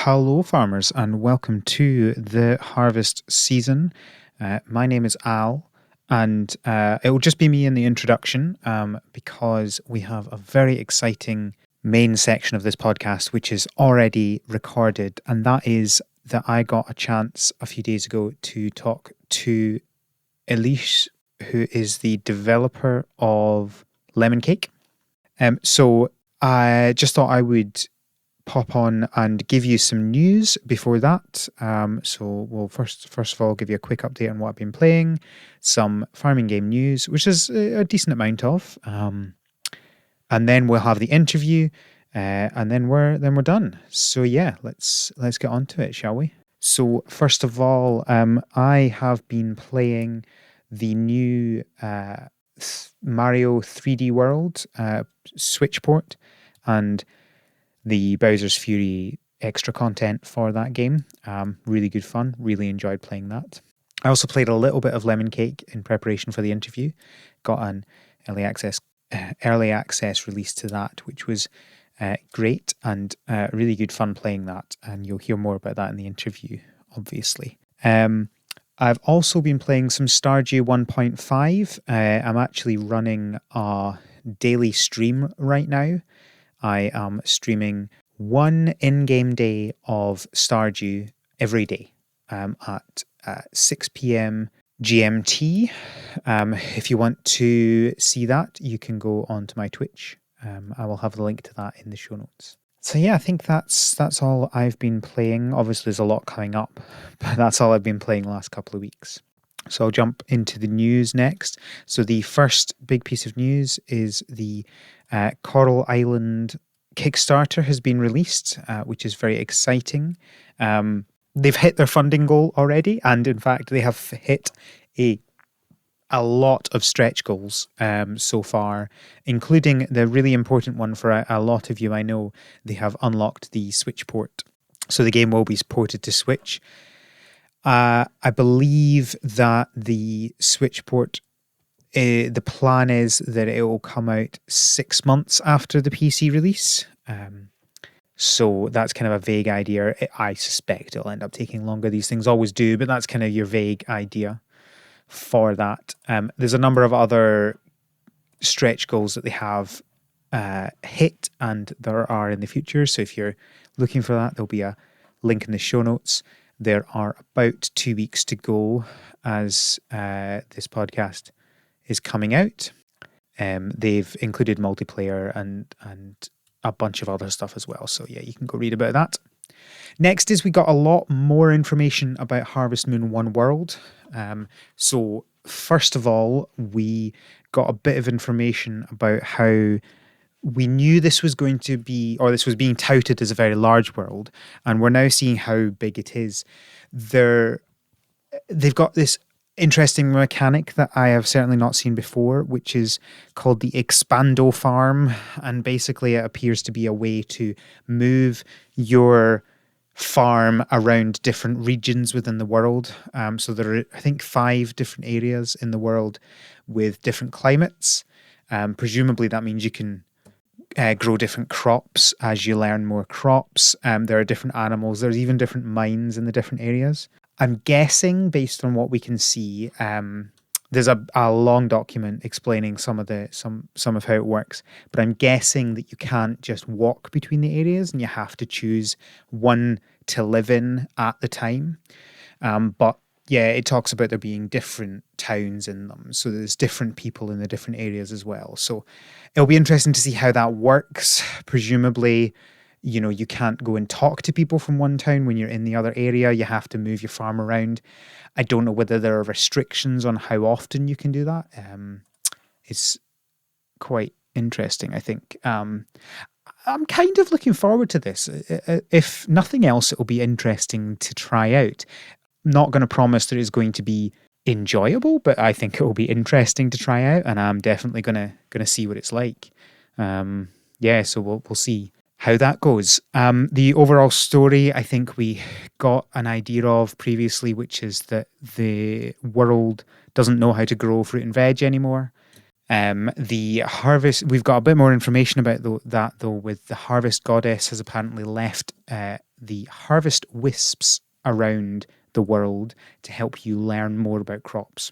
Hello, farmers, and welcome to the harvest season. My name is Al, and it will just be me in the introduction because we have a very exciting main section of this podcast, which is already recorded, and that is that I got a chance a few days ago to talk to Éloïse, who is the developer of Lemon Cake. So I just thought I would pop on and give you some news before that. So we'll first of all give you a quick update on what I've been playing, some farming game news, which is a decent amount of, and then we'll have the interview, and then we're done. So yeah, let's get on to it, shall we? So first of all, I have been playing the new Mario 3D World Switch port and the Bowser's Fury extra content for that game. Really good fun. Really enjoyed playing that. I also played a little bit of Lemon Cake in preparation for the interview. Got an early access release to that, which was great and really good fun playing that. And you'll hear more about that in the interview, obviously. I've also been playing some Stardew 1.5. I'm actually running a daily stream right now. I am streaming one in-game day of Stardew every day at 6 p.m. GMT. If you want to see that, you can go onto my Twitch. I will have the link to that in the show notes. So yeah, I think that's all I've been playing. Obviously, there's a lot coming up, but that's all I've been playing the last couple of weeks. So I'll jump into the news next. So the first big piece of news is the Coral Island Kickstarter has been released, which is very exciting. They've hit their funding goal already, and in fact, they have hit a lot of stretch goals so far, including the really important one for a lot of you. I know they have unlocked the Switch port, so the game will be ported to Switch. I believe that the Switch port, the plan is that it will come out 6 months after the PC release. So that's kind of a vague idea. I suspect it'll end up taking longer. These things always do, but that's kind of your vague idea for that. There's a number of other stretch goals that they have hit and there are in the future. So if you're looking for that, there'll be a link in the show notes. There are about 2 weeks to go as this podcast is coming out. They've included multiplayer and a bunch of other stuff as well. So yeah, you can go read about that. Next is we got a lot more information about Harvest Moon 1 World. So first of all, we got a bit of information about how we knew this was going to be, or this was being touted as a very large world, and we're now seeing how big it is. They've got this interesting mechanic that I have certainly not seen before, which is called the Expando Farm, and basically it appears to be a way to move your farm around different regions within the world. So there are, I think, 5 different areas in the world with different climates. Presumably that means you can grow different crops as you learn more crops. There are different animals. There's even different mines in the different areas. I'm guessing, based on what we can see, there's a long document explaining some of how it works, but I'm guessing that you can't just walk between the areas and you have to choose one to live in at the time. But yeah, it talks about there being different towns in them, so there's different people in the different areas as well. So it'll be interesting to see how that works. Presumably, you can't go and talk to people from one town when you're in the other area. You have to move your farm around. I don't know whether there are restrictions on how often you can do that. It's quite interesting, I think. I'm kind of looking forward to this. If nothing else, it will be interesting to try out. Not going to promise that it's going to be enjoyable, but I think it will be interesting to try out, and I'm definitely gonna see what it's like. So we'll see how that goes. The overall story, I think we got an idea of previously, which is that the world doesn't know how to grow fruit and veg anymore. The harvest, we've got a bit more information about that though, with the harvest goddess has apparently left the harvest wisps around the world to help you learn more about crops.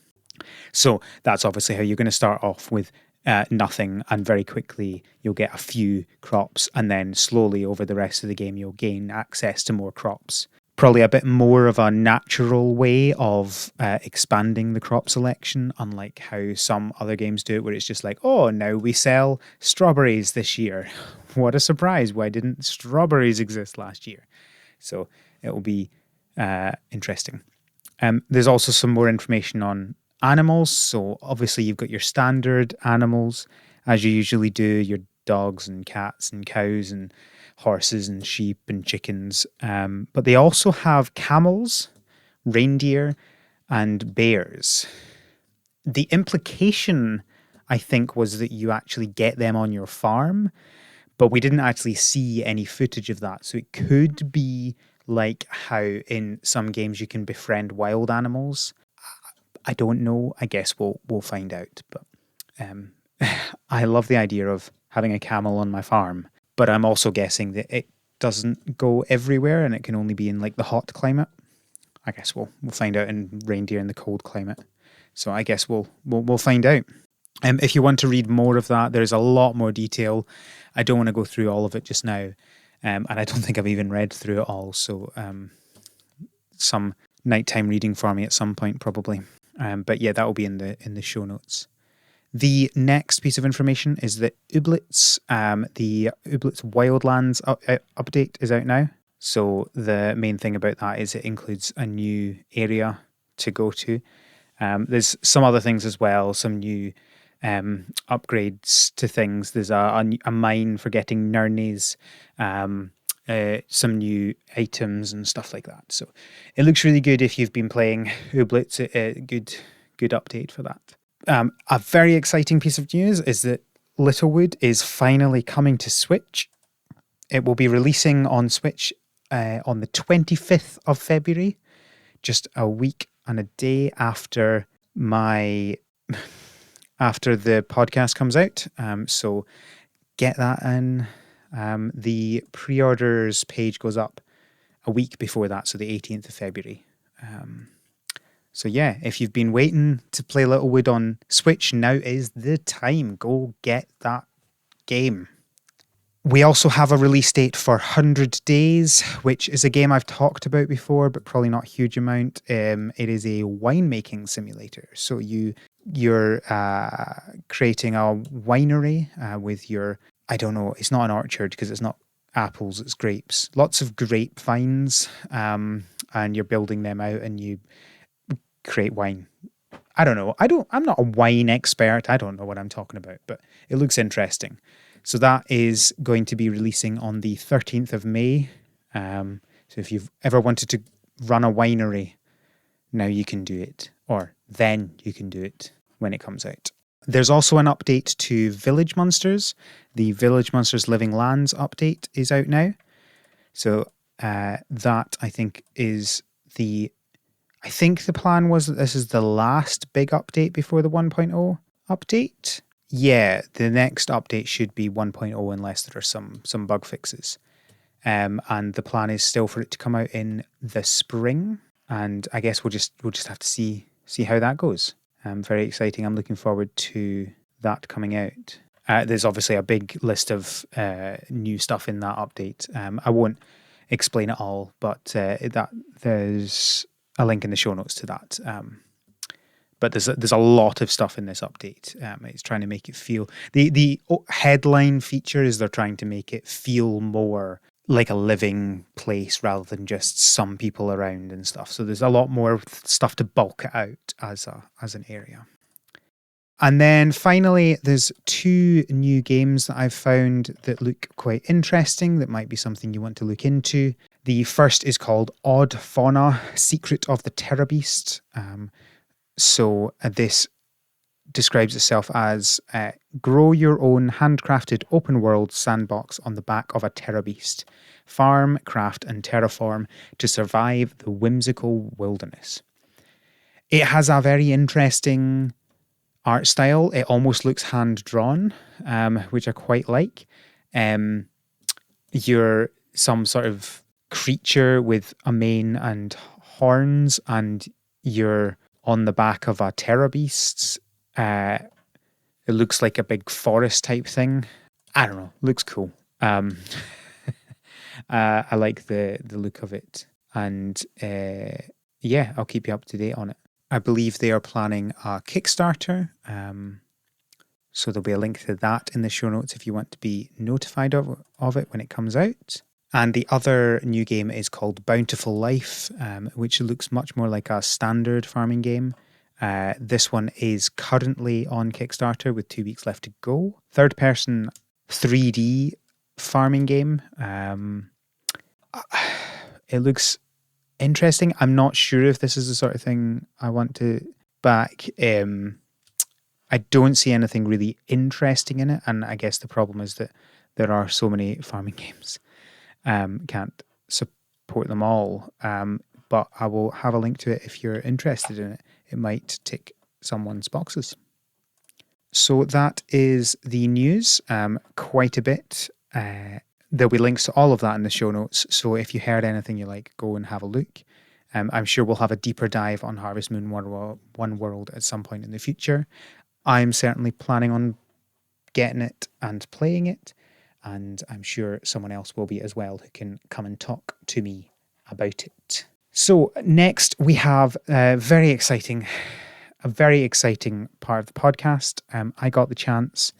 So that's obviously how you're going to start off with nothing, and very quickly you'll get a few crops, and then slowly over the rest of the game you'll gain access to more crops. Probably a bit more of a natural way of expanding the crop selection, unlike how some other games do it, where it's just like, oh, now we sell strawberries this year. What a surprise. Why didn't strawberries exist last year? So it will be interesting. There's also some more information on animals. So obviously you've got your standard animals, as you usually do, your dogs and cats and cows and horses and sheep and chickens. But they also have camels, reindeer, and bears. The implication, I think, was that you actually get them on your farm, but we didn't actually see any footage of that. So it could be like how in some games you can befriend wild animals. I don't know. I guess we'll find out. But I love the idea of having a camel on my farm, but I'm also guessing that it doesn't go everywhere and it can only be in like the hot climate. I guess we'll find out in reindeer in the cold climate. So I guess we'll find out. If you want to read more of that, there's a lot more detail. I don't want to go through all of it just now, and I don't think I've even read through it all. So some nighttime reading for me at some point probably. But yeah, that will be in the show notes. The next piece of information is that Ooblets, the Ooblets Wildlands update is out now. So the main thing about that is it includes a new area to go to. There's some other things as well, some new upgrades to things. There's a mine for getting nirnies, some new items and stuff like that. So it looks really good if you've been playing Ooblets. Good update for that. A very exciting piece of news is that Littlewood is finally coming to Switch. It will be releasing on Switch on the 25th of February, just a week and a day after after the podcast comes out. So get that in. The pre-orders page goes up a week before that, so the 18th of February. So yeah, if you've been waiting to play Littlewood on Switch, now is the time. Go get that game. We also have a release date for 100 Days, which is a game I've talked about before, but probably not a huge amount. It is a winemaking simulator. So you're creating a winery with your, I don't know, it's not an orchard because it's not apples, it's grapes. Lots of grapevines, and you're building them out and you create wine. I don't know. I'm not a wine expert. I don't know what I'm talking about, but it looks interesting. So that is going to be releasing on the 13th of May. So if you've ever wanted to run a winery, now you can do it. Or then you can do it when it comes out. There's also an update to Village Monsters. The Village Monsters Living Lands update is out now. So that, I think, is I think the plan was that this is the last big update before the 1.0 update. Yeah, the next update should be 1.0 unless there are some bug fixes. And the plan is still for it to come out in the spring. And I guess we'll just have to see how that goes. Very exciting. I'm looking forward to that coming out. There's obviously a big list of new stuff in that update. I won't explain it all, but there's a link in the show notes to that. But there's a lot of stuff in this update. It's trying to make it feel, the headline feature is they're trying to make it feel more like a living place rather than just some people around and stuff. So there's a lot more stuff to bulk it out as an area. And then finally, there's 2 new games that I've found that look quite interesting, that might be something you want to look into. The first is called Odd Fauna, Secret of the Terror Beast. So this describes itself as grow your own handcrafted open world sandbox on the back of a terror beast. Farm, craft and terraform to survive the whimsical wilderness. It has a very interesting art style. It almost looks hand drawn, which I quite like. You're some sort of creature with a mane and horns, and you're on the back of a terror beast. It looks like a big forest type thing. I don't know. Looks cool. I like the look of it, and yeah, I'll keep you up to date on it. I believe they are planning a Kickstarter, so there'll be a link to that in the show notes if you want to be notified of it when it comes out. And the other new game is called Bountiful Life, which looks much more like a standard farming game. This one is currently on Kickstarter with 2 weeks left to go. Third person 3D farming game. It looks interesting. I'm not sure if this is the sort of thing I want to back. I don't see anything really interesting in it, and I guess the problem is that there are so many farming games. Can't support them all, but I will have a link to it if you're interested in it. It might tick someone's boxes. So that is the news, quite a bit. There'll be links to all of that in the show notes, so if you heard anything you like, go and have a look. I'm sure we'll have a deeper dive on Harvest Moon One World at some point in the future. I'm certainly planning on getting it and playing it, and I'm sure someone else will be as well who can come and talk to me about it. So next we have a very exciting part of the podcast. I got the chance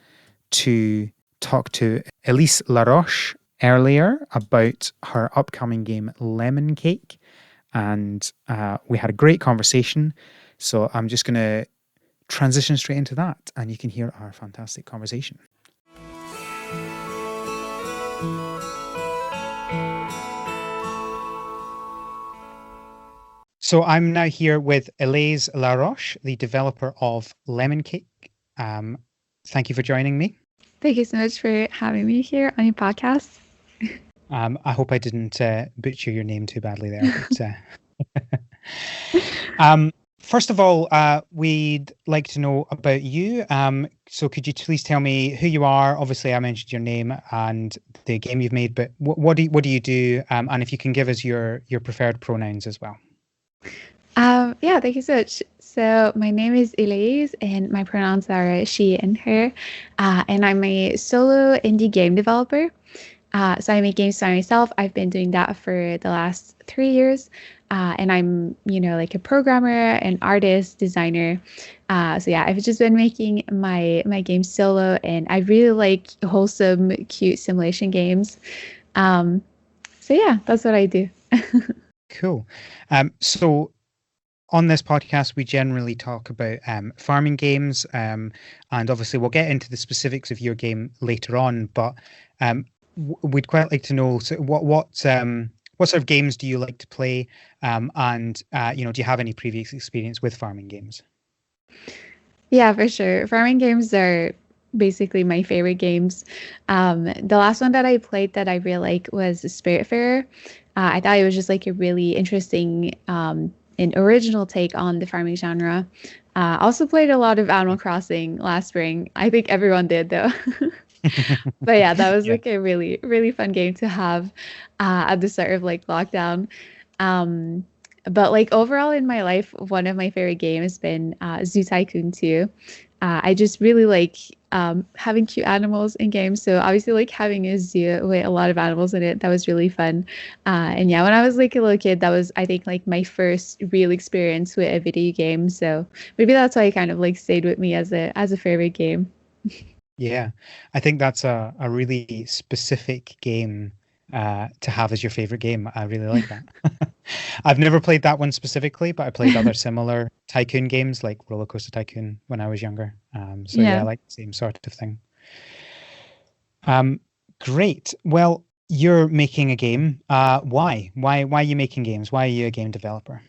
to talk to Éloïse Laroche earlier about her upcoming game Lemon Cake, and we had a great conversation. So I'm just going to transition straight into that, and you can hear our fantastic conversation. So I'm now here with Éloïse Laroche, the developer of Lemon Cake. Thank you for joining me. Thank you so much for having me here on your podcast. I hope I didn't butcher your name too badly there. But, first of all, we'd like to know about you. So could you please tell me who you are? Obviously, I mentioned your name and the game you've made, but what do you do? And if you can give us your preferred pronouns as well. Yeah, thank you so much. So my name is Éloïse, and my pronouns are she and her. And I'm a solo indie game developer. So I make games by myself. I've been doing that for the last 3 years. And I'm, like a programmer, an artist, designer. So yeah, I've just been making my games solo, and I really like wholesome, cute simulation games. So yeah, that's what I do. Cool. So on this podcast, we generally talk about farming games, and obviously we'll get into the specifics of your game later on. But we'd quite like to know, so what sort of games do you like to play, and do you have any previous experience with farming games? Yeah, for sure. Farming games are basically my favorite games. The last one that I played that I really like was Spiritfarer. I thought it was just like a really interesting and original take on the farming genre. Also played a lot of Animal Crossing last spring. I think everyone did though. But yeah, that was like a really, really fun game to have at the start of like lockdown. But like overall in my life, one of my favorite games has been Zoo Tycoon 2. I just really like having cute animals in games. So obviously like having a zoo with a lot of animals in it, that was really fun. And yeah, when I was like a little kid, that was, I think, like my first real experience with a video game. So maybe that's why it kind of like stayed with me as a favorite game. Yeah, I think that's a really specific game to have as your favorite game. I really like that. I've never played that one specifically, but I played other similar tycoon games like Roller Coaster Tycoon when I was younger. So yeah, I like the same sort of thing. Great. Well, you're making a game. Why? Why are you making games? Why are you a game developer?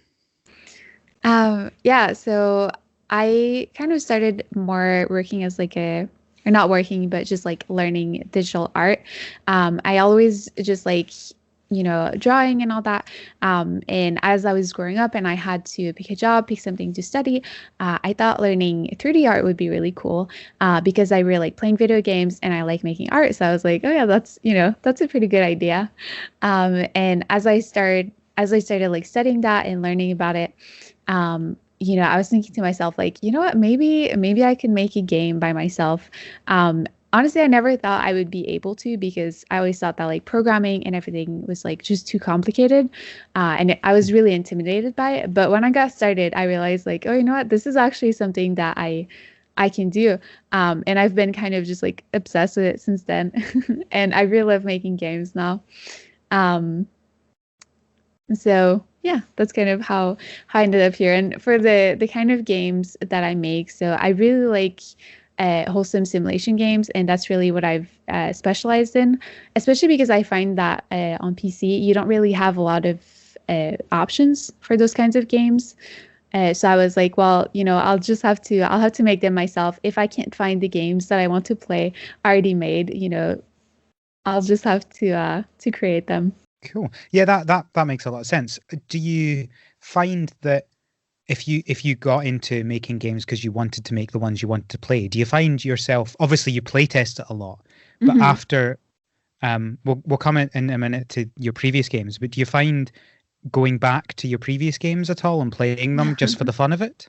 Yeah, so I kind of started more working as like or not working, but just like learning digital art. I always just like drawing and all that. And as I was growing up and I had to pick a job, pick something to study, I thought learning 3D art would be really cool because I really like playing video games and I like making art. So I was like, oh yeah, that's a pretty good idea. And as I started like studying that and learning about it, I was thinking to myself, like, you know what, maybe I can make a game by myself. Honestly, I never thought I would be able to because I always thought that like programming and everything was like just too complicated. I was really intimidated by it. But when I got started, I realized like, oh, you know what, this is actually something that I can do. And I've been kind of just like obsessed with it since then. And I really love making games now. Um, so yeah, that's kind of how I ended up here. And for the kind of games that I make, so I really like wholesome simulation games, and that's really what I've specialized in. Especially because I find that on PC you don't really have a lot of options for those kinds of games. So I was like, well, I'll have to make them myself. If I can't find the games that I want to play already made, I'll just have to create them. Cool. Yeah, that makes a lot of sense. Do you find that if you got into making games because you wanted to make the ones you wanted to play, do you find yourself, obviously you play test it a lot, but Mhm. after we'll come in a minute to your previous games, but do you find going back to your previous games at all and playing them just for the fun of it?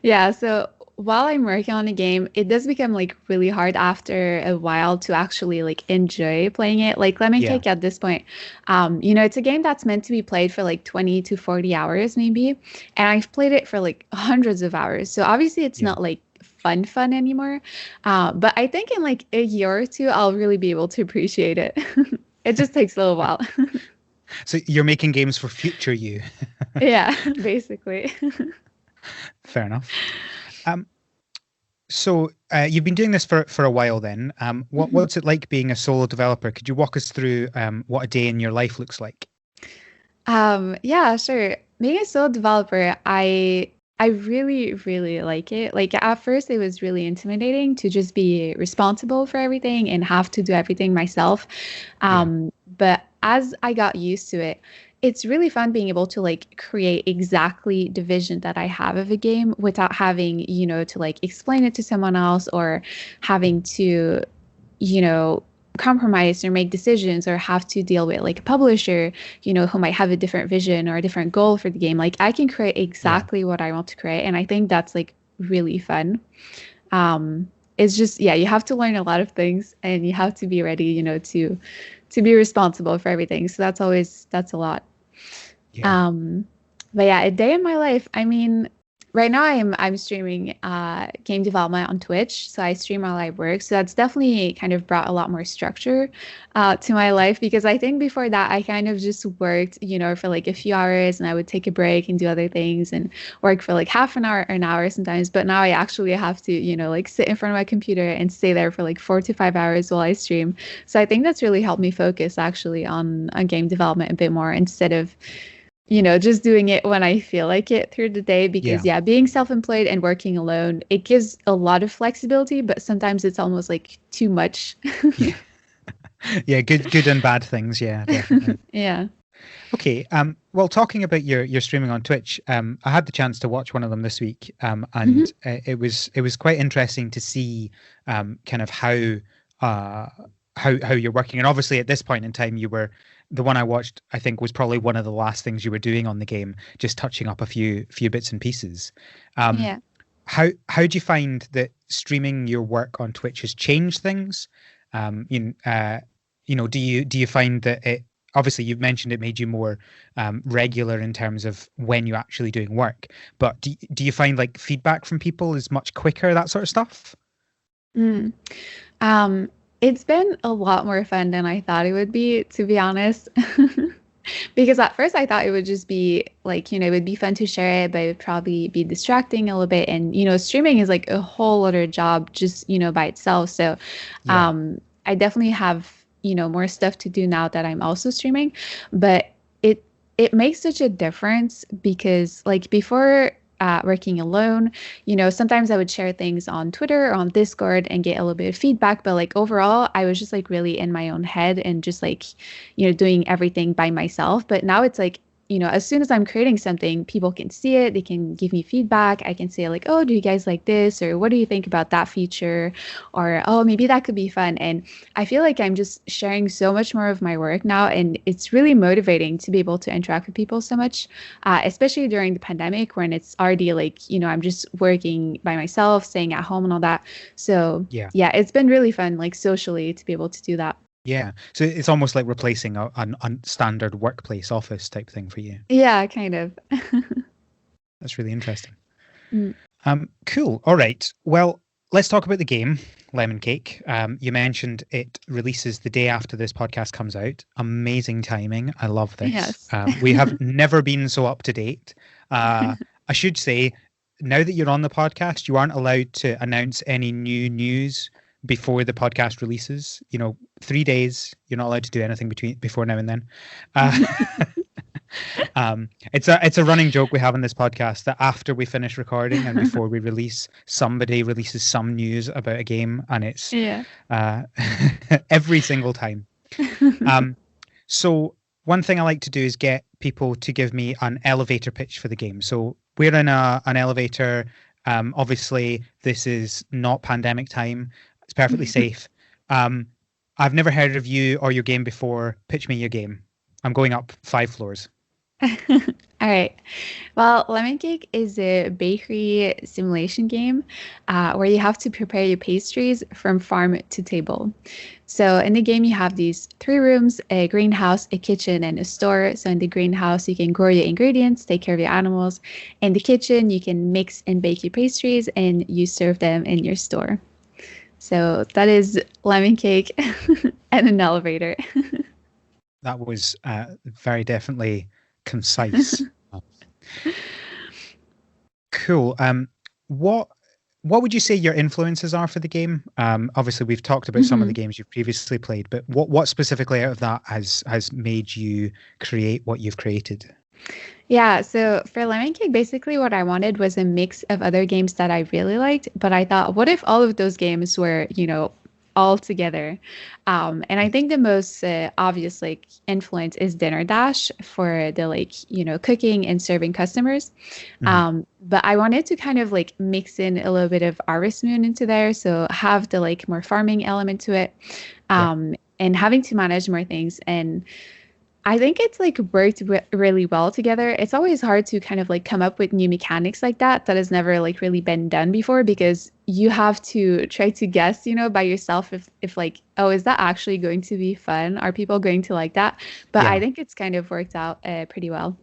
Yeah, so while I'm working on a game, it does become like really hard after a while to actually like enjoy playing it. Like Lemon Yeah. Cake at this point, it's a game that's meant to be played for like 20 to 40 hours maybe, and I've played it for like hundreds of hours. So obviously it's Yeah. not like fun anymore. But I think in like a year or two, I'll really be able to appreciate it. It just takes a little while. So you're making games for future you. Yeah, basically. Fair enough. Um, so you've been doing this for a while then. What's it like being a solo developer? Could you walk us through what a day in your life looks like? Yeah, sure. Being a sole developer, I really, really like it. Like at first it was really intimidating to just be responsible for everything and have to do everything myself. Yeah. But as I got used to it, it's really fun being able to like create exactly the vision that I have of a game without having, to like explain it to someone else or having to you know, compromise or make decisions or have to deal with like a publisher, who might have a different vision or a different goal for the game. Like I can create Yeah. exactly what I want to create. And I think that's like really fun. It's just, yeah, you have to learn a lot of things and you have to be ready, to be responsible for everything. So that's a lot. Yeah. Um, but yeah, a day in my life. I mean, right now I'm streaming game development on Twitch, so I stream while I work. So that's definitely kind of brought a lot more structure to my life because I think before that I kind of just worked, for like a few hours and I would take a break and do other things and work for like half an hour or an hour sometimes. But now I actually have to, like sit in front of my computer and stay there for like 4 to 5 hours while I stream. So I think that's really helped me focus actually on game development a bit more instead of just doing it when I feel like it through the day because Yeah. yeah, being self-employed and working alone, it gives a lot of flexibility, but sometimes it's almost like too much. Yeah. Yeah. Good and bad things. Yeah, definitely. Yeah. Okay. Well, talking about your streaming on Twitch, I had the chance to watch one of them this week, Hmm. and it was quite interesting to see, kind of uh, how you're working. And obviously, at this point in time, the one I watched. I think was probably one of the last things you were doing on the game, just touching up a few bits and pieces. Um, Yeah. how do you find that streaming your work on Twitch has changed things? Um, you do you find that it obviously you've mentioned it made you more regular in terms of when you're actually doing work, but do you find like feedback from people is much quicker, that sort of stuff? Mm. Um, it's been a lot more fun than I thought it would be, to be honest. Because at first I thought it would just be like, it would be fun to share it, but it would probably be distracting a little bit. And, streaming is like a whole other job just, by itself. So Yeah. I definitely have, more stuff to do now that I'm also streaming. But it it makes such a difference because like before. working alone. Sometimes I would share things on Twitter or on Discord and get a little bit of feedback, but like overall, I was just like really in my own head and just like, doing everything by myself. But now it's like, as soon as I'm creating something, people can see it, they can give me feedback. I can say like, oh, do you guys like this? Or what do you think about that feature? Or, oh, maybe that could be fun. And I feel like I'm just sharing so much more of my work now. And it's really motivating to be able to interact with people so much, especially during the pandemic when it's already like, I'm just working by myself, staying at home and all that. So yeah, it's been really fun, like socially, to be able to do that. Yeah. So it's almost like replacing a standard workplace office type thing for you. Yeah, kind of. That's really interesting. Mm. Cool. All right. Well, let's talk about the game, Lemon Cake. You mentioned it releases the day after this podcast comes out. Amazing timing. I love this. Yes. We have never been so up to date. I should say, now that you're on the podcast, you aren't allowed to announce any new news before the podcast releases. 3 days, you're not allowed to do anything before now and then. It's a running joke we have on this podcast that after we finish recording and before we release, somebody releases some news about a game, and it's every single time. So one thing I like to do is get people to give me an elevator pitch for the game. So we're in an elevator. Obviously, this is not pandemic time. It's perfectly safe. I've never heard of you or your game before. Pitch me your game. I'm going up 5 floors. All right. Well, Lemon Cake is a bakery simulation game where you have to prepare your pastries from farm to table. So in the game, you have these 3 rooms, a greenhouse, a kitchen, and a store. So in the greenhouse, you can grow your ingredients, take care of your animals. In the kitchen, you can mix and bake your pastries, and you serve them in your store. So that is Lemon Cake and an elevator. That was very definitely concise. Cool. What would you say your influences are for the game? Obviously, we've talked about some of the games you've previously played, but what specifically out of that has made you create what you've created? Yeah, so for Lemon Cake, basically what I wanted was a mix of other games that I really liked, but I thought, what if all of those games were, all together? And I think the most obvious influence is Dinner Dash for the cooking and serving customers. But I wanted to kind of mix in a little bit of Harvest Moon into there, so have the more farming element to it, and having to manage more things. And I think it's worked really well together. It's always hard to kind of come up with new mechanics like that has never really been done before, because you have to try to guess, by yourself if oh, is that actually going to be fun? Are people going to like that? But I think it's kind of worked out pretty well.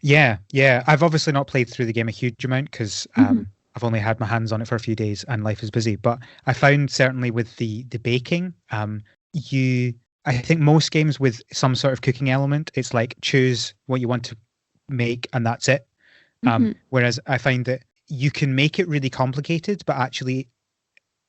Yeah. I've obviously not played through the game a huge amount because I've only had my hands on it for a few days and life is busy. But I found certainly with the baking, I think most games with some sort of cooking element, it's choose what you want to make and that's it. Whereas I find that you can make it really complicated, but actually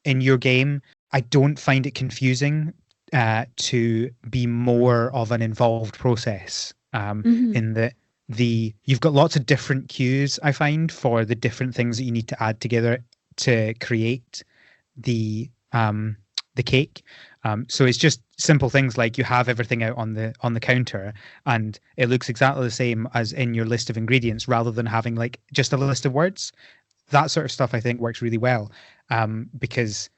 in your game, I don't find it confusing to be more of an involved process in that you've got lots of different cues, I find, for the different things that you need to add together to create the cake. So it's just simple things like you have everything out on the counter and it looks exactly the same as in your list of ingredients rather than having just a list of words. That sort of stuff I think works really well because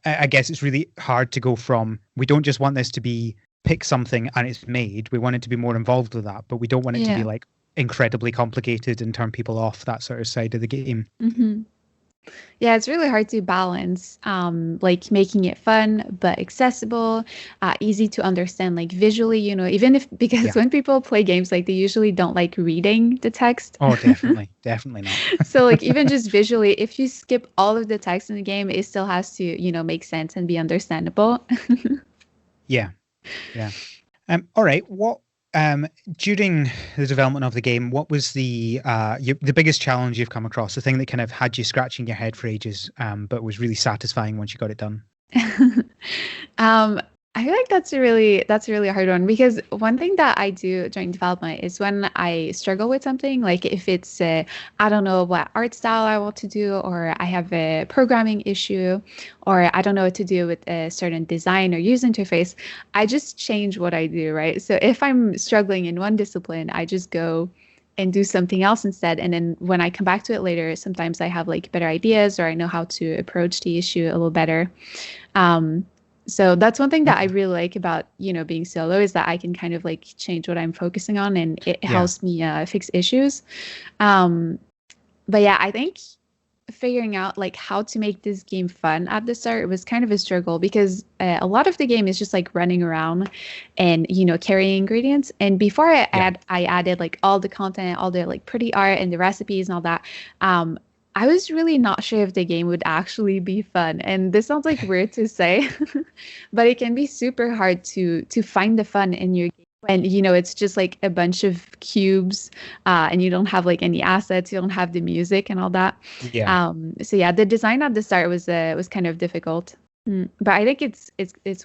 I guess it's really hard to go from, we don't just want this to be pick something and it's made. We want it to be more involved with that, but we don't want it to be incredibly complicated and turn people off, that sort of side of the game. Yeah, it's really hard to balance, making it fun but accessible, easy to understand, visually, even because when people play games, they usually don't like reading the text. Oh, definitely not. So even just visually, if you skip all of the text in the game, it still has to, make sense and be understandable. Yeah. All right. What during the development of the game, what was the biggest challenge you've come across? The thing that kind of had you scratching your head for ages, but was really satisfying once you got it done? I feel like that's a really hard one because one thing that I do during development is when I struggle with something, like if it's I don't know what art style I want to do, or I have a programming issue, or I don't know what to do with a certain design or user interface, I just change what I do, right? So if I'm struggling in one discipline, I just go and do something else instead. And then when I come back to it later, sometimes I have like better ideas or I know how to approach the issue a little better. Um, so that's one thing that I Okay. really like about, being solo is that I can kind of like change what I'm focusing on and it Yeah. helps me fix issues. Um, but yeah, I think figuring out like how to make this game fun at the start was kind of a struggle because a lot of the game is just like running around and carrying ingredients. And before Yeah. I added like all the content, all the like pretty art and the recipes and all that, um, I was really not sure if the game would actually be fun. And this sounds like weird to say, but it can be super hard to find the fun in your game when it's just like a bunch of cubes and you don't have like any assets, you don't have the music and all that. Yeah. So yeah, the design at the start was kind of difficult. But I think it's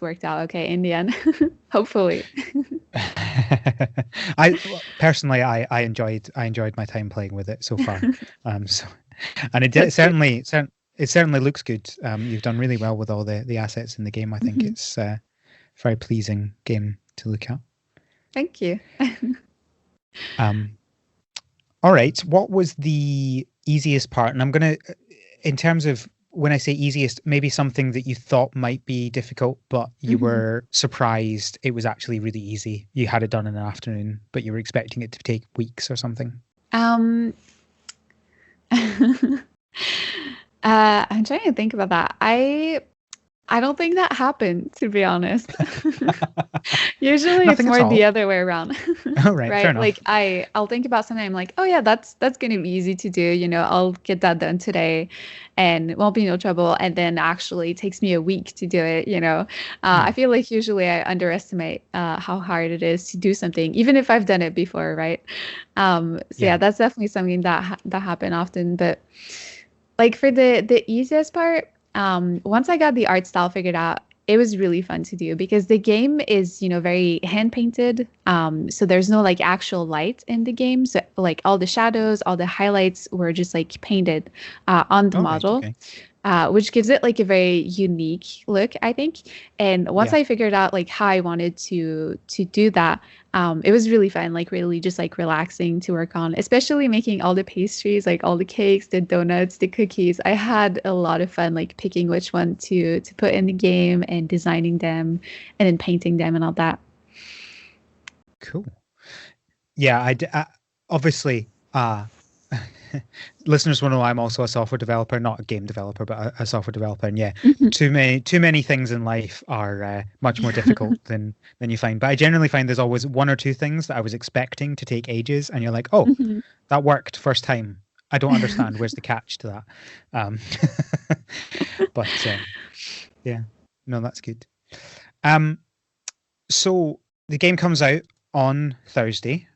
worked out okay in the end. Hopefully. Personally, I enjoyed my time playing with it so far. So, and That's good. it certainly looks good. You've done really well with all the assets in the game. I think Mhm. it's a very pleasing game to look at. Thank you. Um, all right, what was the easiest part? And I'm gonna, in terms of when I say easiest, maybe something that you thought might be difficult, but you Mhm. were surprised it was actually really easy. You had it done in an afternoon, but you were expecting it to take weeks or something. Um, I'm trying to think about that. I don't think that happened, to be honest. Usually it's Nothing at more the all. other way around. All right, fair Right? Like enough. I'll think about something, I'm like, oh yeah, that's gonna be easy to do, I'll get that done today and it won't be no trouble. And then actually it takes me a week to do it. I Hmm. feel like usually I underestimate how hard it is to do something, even if I've done it before, right? So yeah, Yeah. that's definitely something that happened often. But like for the easiest part, once I got the art style figured out, it was really fun to do because the game is, very hand painted. So there's no like actual light in the game. So like all the shadows, all the highlights were just like painted on the All right. model, Okay. which gives it like a very unique look, I think. And once Yeah. I figured out like how I wanted to do that, it was really fun, like really just like relaxing to work on, especially making all the pastries, like all the cakes, the donuts, the cookies. I had a lot of fun like picking which one to put in the game and designing them and then painting them and all that. Cool. Yeah. Obviously. Listeners will know I'm also a software developer, not a game developer, but a software developer. And yeah, too many things in life are much more difficult than you find. But I generally find there's always one or two things that I was expecting to take ages, and you're like, oh, Mhm. that worked first time. I don't understand. Where's the catch to that? Um, but yeah, no, that's good. Um, so the game comes out on Thursday,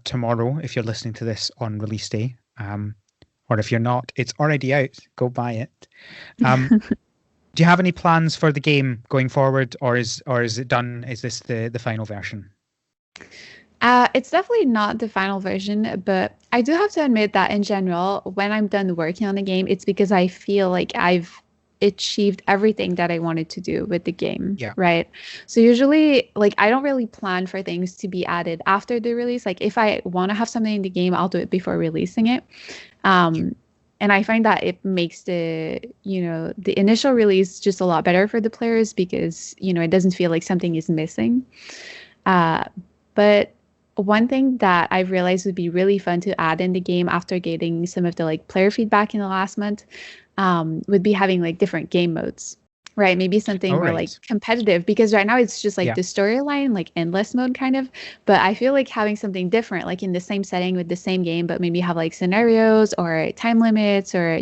tomorrow, if you're listening to this on release day. Or if you're not, it's already out. Go buy it. Um, do you have any plans for the game going forward, or is it done? Is this the final version? It's definitely not the final version, but I do have to admit that in general, when I'm done working on the game, it's because I feel like I've achieved everything that I wanted to do with the game, Yeah. right? So usually, like, I don't really plan for things to be added after the release. Like, if I want to have something in the game, I'll do it before releasing it. Yeah. Um, and I find that it makes the initial release just a lot better for the players because, it doesn't feel like something is missing. Uh, but one thing that I've realized would be really fun to add in the game after getting some of the like player feedback in the last month, would be having like different game modes, right? Maybe something All more like right. competitive because right now it's just like Yeah. the storyline, like endless mode kind of. But I feel like having something different, like in the same setting with the same game, but maybe have like scenarios or time limits or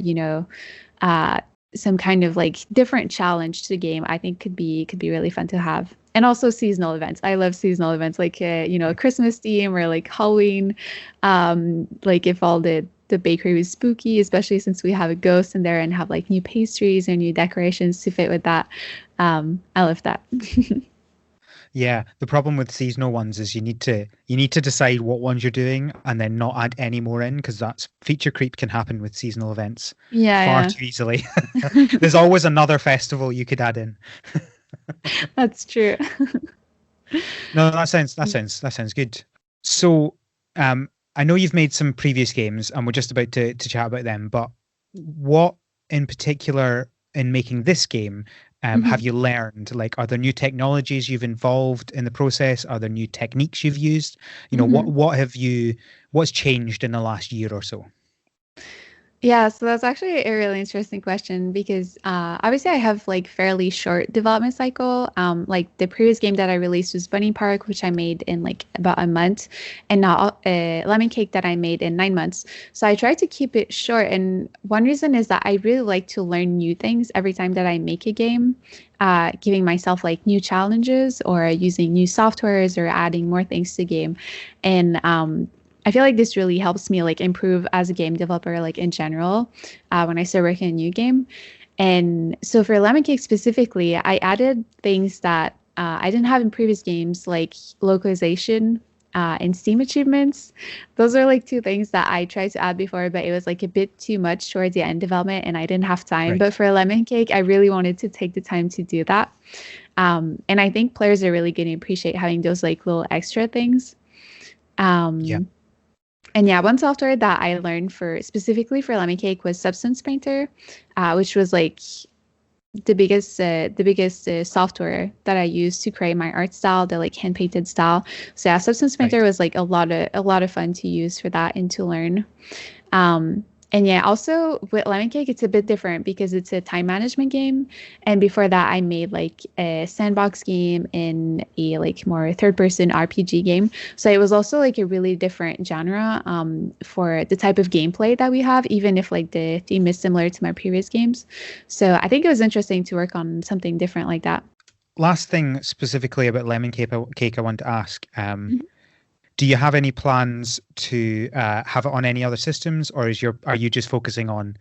uh, some kind of like different challenge to the game, I think could be really fun to have. And also seasonal events. I love seasonal events like a Christmas theme or like Halloween. Like if all the bakery was spooky, especially since we have a ghost in there and have like new pastries or new decorations to fit with that. I love that. Yeah, the problem with seasonal ones is you need to decide what ones you're doing and then not add any more in, because that's feature creep can happen with seasonal events far Yeah, too easily. yeah. There's always another festival you could add in. That's true. No, that sounds good. So, I know you've made some previous games, and we're just about to chat about them. But what in particular in making this game have Mhm, you learned? Like, are there new technologies you've involved in the process? Are there new techniques you've used? What mhm. what's changed in the last year or so? Yeah, so that's actually a really interesting question because obviously I have like fairly short development cycle. Like the previous game that I released was Bunny Park, which I made in like about a month, and now Lemon Cake that I made in 9 months. So I try to keep it short, and one reason is that I really like to learn new things every time that I make a game. Giving myself like new challenges or using new softwares or adding more things to the game. And I feel like this really helps me like improve as a game developer, like in general, when I start working a new game. And so for Lemon Cake specifically, I added things that I didn't have in previous games, like localization and Steam achievements. Those are like two things that I tried to add before, but it was like a bit too much towards the end development, and I didn't have time. Right. But for Lemon Cake, I really wanted to take the time to do that. And I think players are really going to appreciate having those like little extra things. Yeah. Um, and yeah, one software that I learned for specifically for Lemon Cake was Substance Painter, which was like the biggest software that I used to create my art style, the like hand painted style. So yeah, Substance Painter Right. was like a lot of fun to use for that and to learn. Um, and yeah, also with Lemon Cake, it's a bit different because it's a time management game. And before that, I made like a sandbox game and a like more third person RPG game. So it was also like a really different genre for the type of gameplay that we have, even if like the theme is similar to my previous games. So I think it was interesting to work on something different like that. Last thing specifically about lemon cake I want to ask. Do you have any plans to have it on any other systems, or are you just focusing on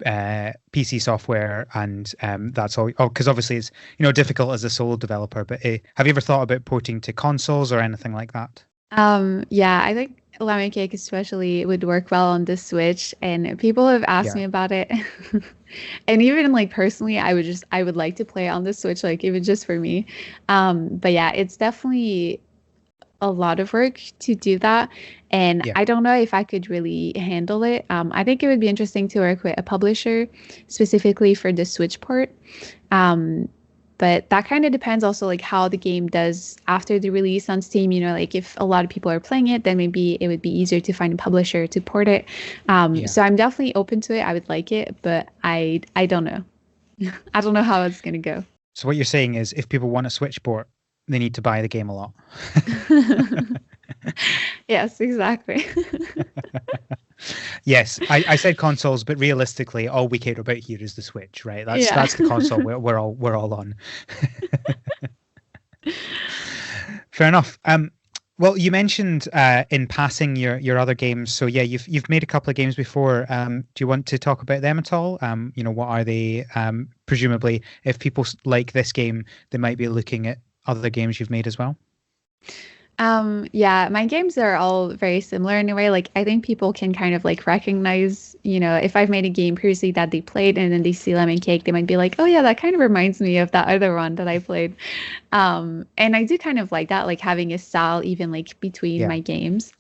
PC software and that's all? Oh, because obviously it's difficult as a solo developer. But have you ever thought about porting to consoles or anything like that? Yeah, I think lemon cake especially would work well on the Switch, and people have asked Yeah, me about it. And even like personally, I would like to play on the Switch, like even just for me. But yeah, it's definitely a lot of work to do that, and yeah, I don't know if I could really handle it. I think it would be interesting to work with a publisher specifically for the Switch port. Um, but that kind of depends also like how the game does after the release on Steam. Like if a lot of people are playing it, then maybe it would be easier to find a publisher to port it. yeah. So I'm definitely open to it. I would like it, but I don't know. I don't know how it's gonna go. So what you're saying is, if people want a Switch port, they need to buy the game a lot. Yes, exactly. Yes, I said consoles, but realistically, all we care about here is the Switch, right? That's Yeah. that's the console we're all on. Fair enough. Well, you mentioned in passing your other games. So yeah, you've made a couple of games before. Do you want to talk about them at all? What are they? Presumably, if people like this game, they might be looking at other games you've made as well. Yeah, my games are all very similar in a way. Like I think people can kind of like recognize, if I've made a game previously that they played and then they see Lemon Cake, they might be like, oh yeah, that kind of reminds me of that other one that I played. And I do kind of like that, like having a style even like between Yeah. my games.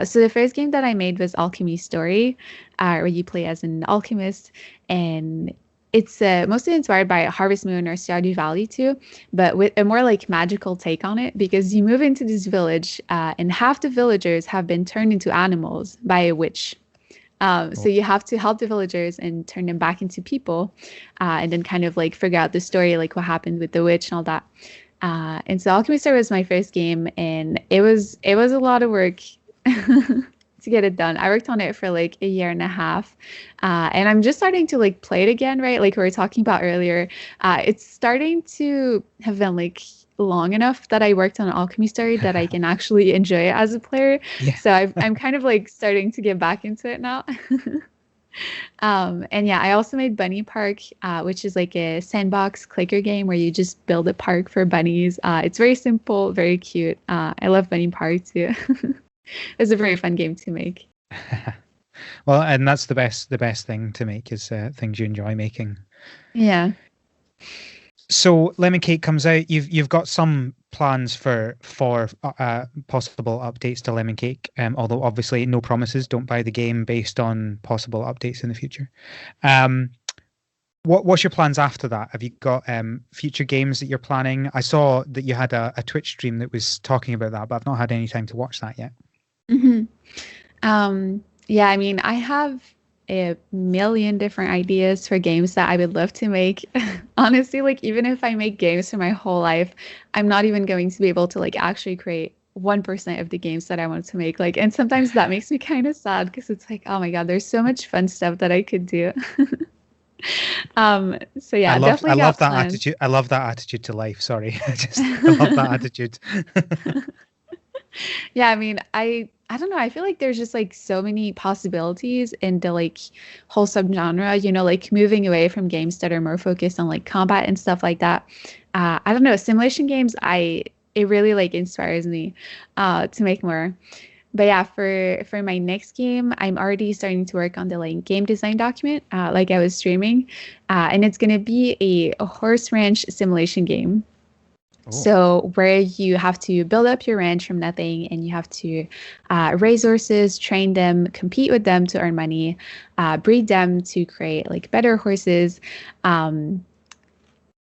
So the first game that I made was Alchemy Story, where you play as an alchemist, and it's mostly inspired by Harvest Moon or Stardew Valley too, but with a more like magical take on it because you move into this village and half the villagers have been turned into animals by a witch. So Oh, you have to help the villagers and turn them back into people, and then kind of like figure out the story, like what happened with the witch and all that. And so Alchemy Star was my first game, and it was a lot of work to get it done. I worked on it for like a year and a half, and I'm just starting to like play it again, right? Like we were talking about earlier. It's starting to have been like long enough that I worked on an Alchemy Story that I can actually enjoy it as a player. yeah. So I'm kind of like starting to get back into it now. And yeah, I also made Bunny Park, which is like a sandbox clicker game where you just build a park for bunnies. It's very simple, very cute. I love Bunny Park too. It's a very fun game to make. Well, and that's the best thing to make is things you enjoy making. Yeah. So Lemon Cake comes out. You've got some plans for possible updates to Lemon Cake. Although obviously no promises. Don't buy the game based on possible updates in the future. What's your plans after that? Have you got future games that you're planning? I saw that you had a Twitch stream that was talking about that, but I've not had any time to watch that yet. Hmm. Yeah, I mean, I have a million different ideas for games that I would love to make. Honestly, like even if I make games for my whole life, I'm not even going to be able to like actually create 1% of the games that I want to make. Like, and sometimes that makes me kind of sad because it's like, oh my God, there's so much fun stuff that I could do. So I yeah, love I definitely love got that plans. attitude. I love that attitude to life. Sorry, I love that attitude. Yeah, I mean, I don't know. I feel like there's just like so many possibilities in the like whole subgenre, like moving away from games that are more focused on like combat and stuff like that. I don't know, simulation games, it really like inspires me to make more. But yeah, for my next game, I'm already starting to work on the like game design document, like I was streaming, and it's gonna be a horse ranch simulation game. Oh, So where you have to build up your ranch from nothing, and you have to raise horses, train them, compete with them to earn money, breed them to create like better horses. Um,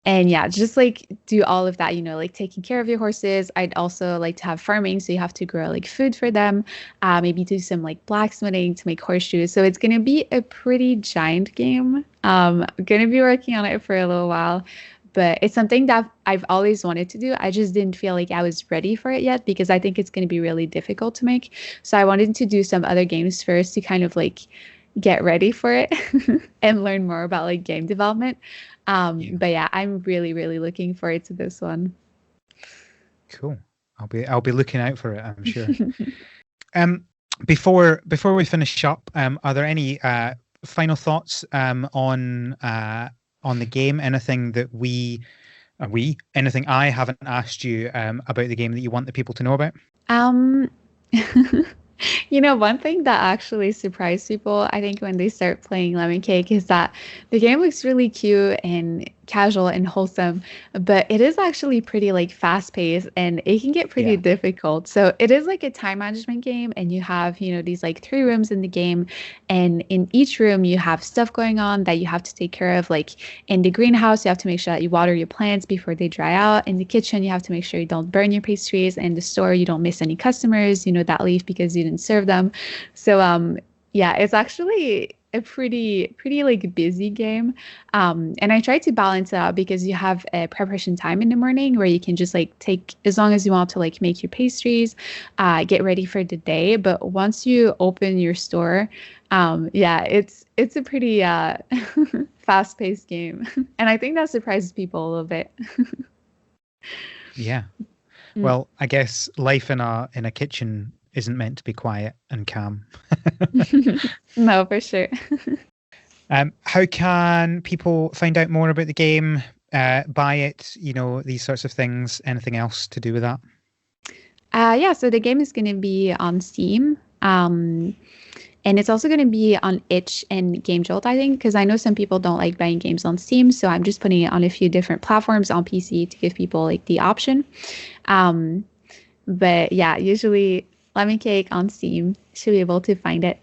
and yeah, just like do all of that, like taking care of your horses. I'd also like to have farming, so you have to grow like food for them, maybe do some like blacksmithing to make horseshoes. So it's gonna be a pretty giant game. Gonna be working on it for a little while, but it's something that I've always wanted to do. I just didn't feel like I was ready for it yet because I think it's gonna be really difficult to make. So I wanted to do some other games first to kind of like get ready for it and learn more about like game development. yeah, But yeah, I'm really, really looking forward to this one. cool. I'll be looking out for it. I'm sure. Um, before we finish up, are there any final thoughts on the game? Anything that anything I haven't asked you about the game that you want the people to know about? Um, one thing that actually surprised people, I think, when they start playing Lemon Cake is that the game looks really cute and casual and wholesome, but it is actually pretty like fast paced and it can get pretty Yeah. difficult. So it is like a time management game, and you have, these like three rooms in the game, and in each room you have stuff going on that you have to take care of. Like in the greenhouse, you have to make sure that you water your plants before they dry out. In the kitchen, you have to make sure you don't burn your pastries. In the store, you don't miss any customers, that leave because you didn't serve them. So yeah, it's actually a pretty like busy game. And I try to balance it out because you have a preparation time in the morning where you can just like take as long as you want to like make your pastries, get ready for the day. But once you open your store, yeah, it's a pretty fast-paced game. And I think that surprises people a little bit. Yeah. Mm. Well, I guess life in a kitchen isn't meant to be quiet and calm. No, for sure. How can people find out more about the game, buy it, these sorts of things? Anything else to do with that? Yeah, so the game is going to be on Steam. And it's also going to be on Itch and Game Jolt, I think, because I know some people don't like buying games on Steam. So I'm just putting it on a few different platforms on PC to give people like the option. But yeah, usually Lemon Cake on Steam should be able to find it.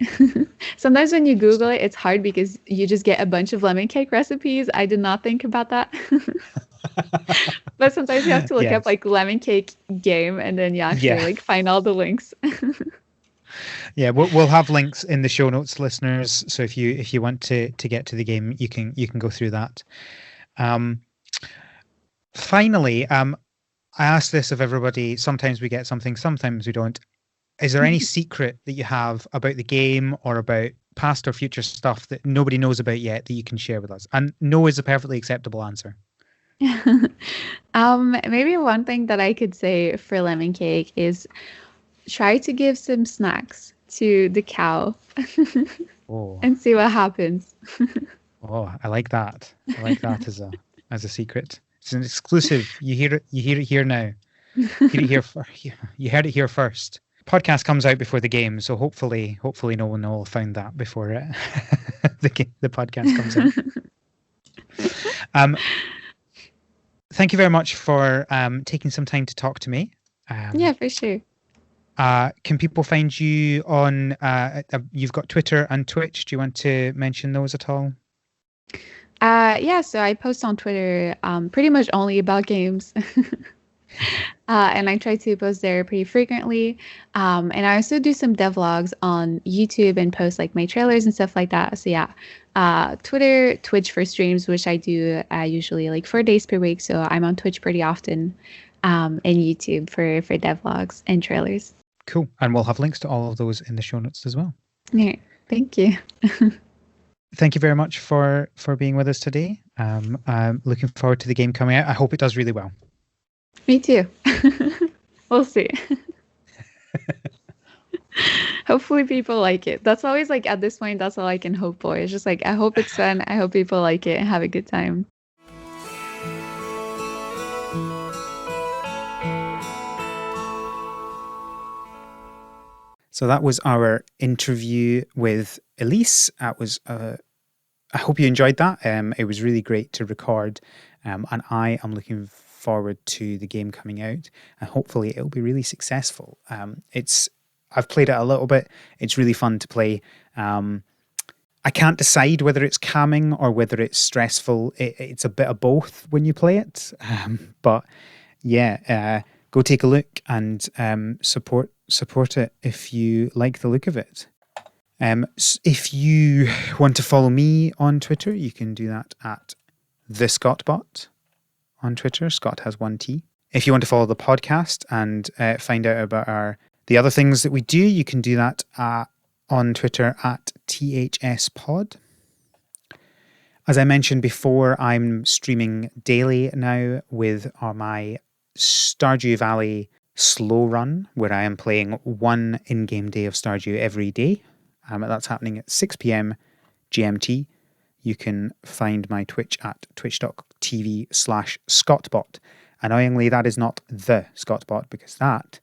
Sometimes when you Google it, it's hard because you just get a bunch of lemon cake recipes. I did not think about that. But sometimes you have to look up Yes. like lemon cake game, and then you actually Yeah. like find all the links. Yeah, we'll have links in the show notes, listeners. So if you want to get to the game, you can go through that. Finally, I ask this of everybody. Sometimes we get something, sometimes we don't. Is there any secret that you have about the game or about past or future stuff that nobody knows about yet that you can share with us? And no is a perfectly acceptable answer. Maybe one thing that I could say for lemon cake is try to give some snacks to the cow. Oh, and see what happens. oh, I like that. I like that as a secret. It's an exclusive. You hear it. You hear it here now. Hear it here. You heard it here first. Podcast comes out before the game, so hopefully no one will find that before the podcast comes out. Thank you very much for taking some time to talk to me. Yeah, for sure. Can people find you on? You've got Twitter and Twitch. Do you want to mention those at all? Yeah, so I post on Twitter pretty much only about games. And I try to post there pretty frequently. And I also do some devlogs on YouTube and post like my trailers and stuff like that. So yeah, Twitter, Twitch for streams, which I do usually like 4 days per week. So I'm on Twitch pretty often, and YouTube for devlogs and trailers. Cool. And we'll have links to all of those in the show notes as well. Yeah, thank you. Thank you very much for being with us today. I'm looking forward to the game coming out. I hope it does really well. Me too. We'll see. Hopefully people like it. That's always like at this point, that's all I can hope for. It's just like, I hope it's fun. I hope people like it and have a good time. So that was our interview with Éloïse. I hope you enjoyed that. It was really great to record, and I am looking forward to the game coming out, and hopefully it'll be really successful. I've played it a little bit. It's really fun to play. I can't decide whether it's calming or whether it's stressful. It's a bit of both when you play it. But yeah, go take a look and support it if you like the look of it. If you want to follow me on Twitter, you can do that at the ScottBot on Twitter. Scott has 1 T. If you want to follow the podcast and find out about the other things that we do, you can do that on Twitter at THSPod. As I mentioned before, I'm streaming daily now with my Stardew Valley slow run, where I am playing 1 in-game day of Stardew every day. That's happening at 6 p.m. GMT. You can find my Twitch at twitch.tv/ScottBot. Annoyingly, that is not the ScottBot, because that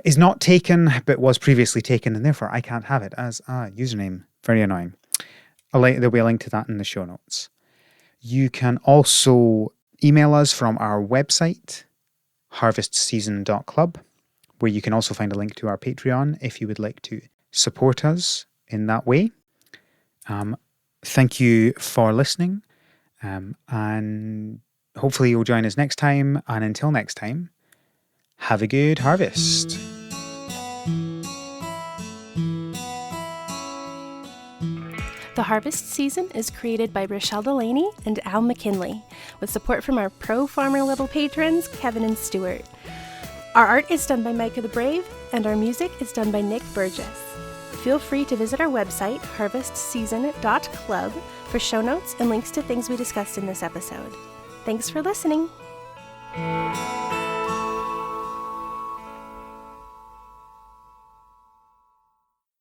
is not taken, but was previously taken, and therefore I can't have it as a username. Very annoying. There'll be a link to that in the show notes. You can also email us from our website, harvestseason.club, where you can also find a link to our Patreon if you would like to support us in that way. Thank you for listening, and hopefully you'll join us next time. And until next time, have a good harvest. The Harvest Season is created by Rochelle Delaney and Al McKinley, with support from our Pro Farmer level patrons, Kevin and Stuart. Our art is done by Micah the Brave, and our music is done by Nick Burgess. Feel free to visit our website, harvestseason.club, for show notes and links to things we discussed in this episode. Thanks for listening.